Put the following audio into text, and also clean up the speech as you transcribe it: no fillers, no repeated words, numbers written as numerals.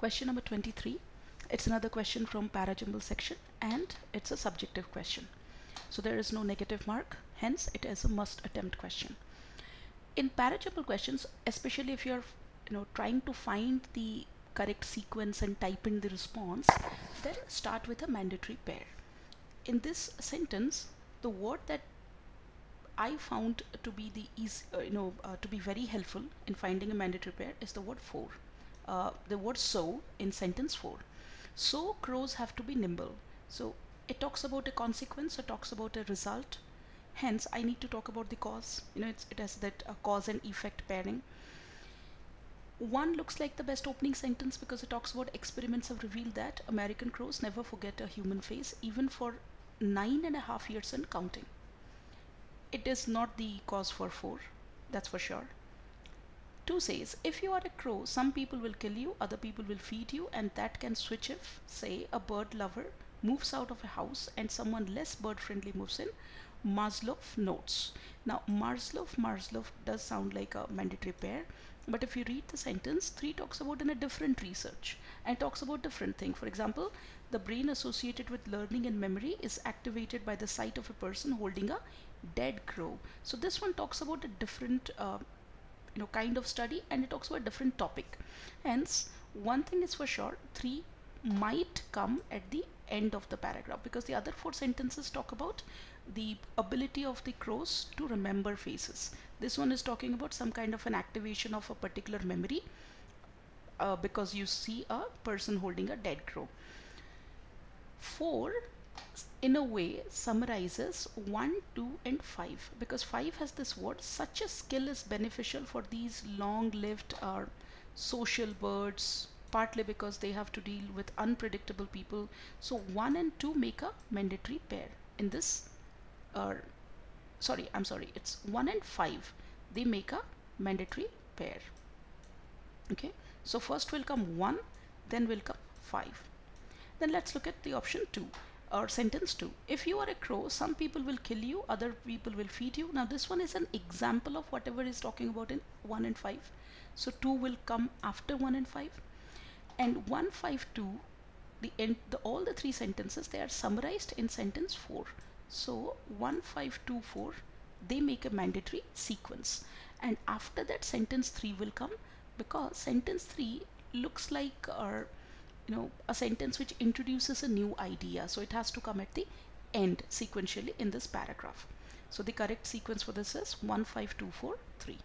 Question number 23. It's another question from Parajumble section and it's a subjective question. So there is no negative mark, hence it is a must attempt question. In Parajumble questions, especially if you're trying to find the correct sequence and type in the response, then start with a mandatory pair. In this sentence, the word that I found to be the easy, to be very helpful in finding a mandatory pair is the word for. The word so in sentence 4. So crows have to be nimble. So it talks about a consequence, it talks about a result. Hence, I need to talk about the cause. It has that cause and effect pairing. One looks like the best opening sentence because it talks about experiments have revealed that American crows never forget a human face, even for 9.5 years and counting. It is not the cause for 4, that's for sure. 2 says, if you are a crow, some people will kill you, other people will feed you, and that can switch if, say, a bird lover moves out of a house and someone less bird friendly moves in. Maslow notes. Now, Maslow does sound like a mandatory pair, but if you read the sentence, 3 talks about in a different research and talks about different thing. For example, the brain associated with learning and memory is activated by the sight of a person holding a dead crow. So this one talks about a different kind of study, and it talks about a different topic. Hence, one thing is for sure, 3 might come at the end of the paragraph because the other 4 sentences talk about the ability of the crows to remember faces. This one is talking about some kind of an activation of a particular memory because you see a person holding a dead crow. 4 in a way summarizes 1, 2 and 5 because 5 has this word, such a skill is beneficial for these long-lived or social birds, partly because they have to deal with unpredictable people. So 1 and 2 make a mandatory pair in this it's 1 and 5, they make a mandatory pair. Okay, so first will come 1, then will come 5. Then let's look at the option 2 or sentence 2. If you are a crow, some people will kill you, other people will feed you. Now this one is an example of whatever is talking about in 1 and 5. So 2 will come after 1 and 5. And 1, 5, 2, all the 3 sentences, they are summarized in sentence 4. So 1, 5, 2, 4, they make a mandatory sequence. And after that sentence 3 will come because sentence 3 looks like a sentence which introduces a new idea, so it has to come at the end sequentially in this paragraph. So the correct sequence for this is 1, 5, 2, 4, 3.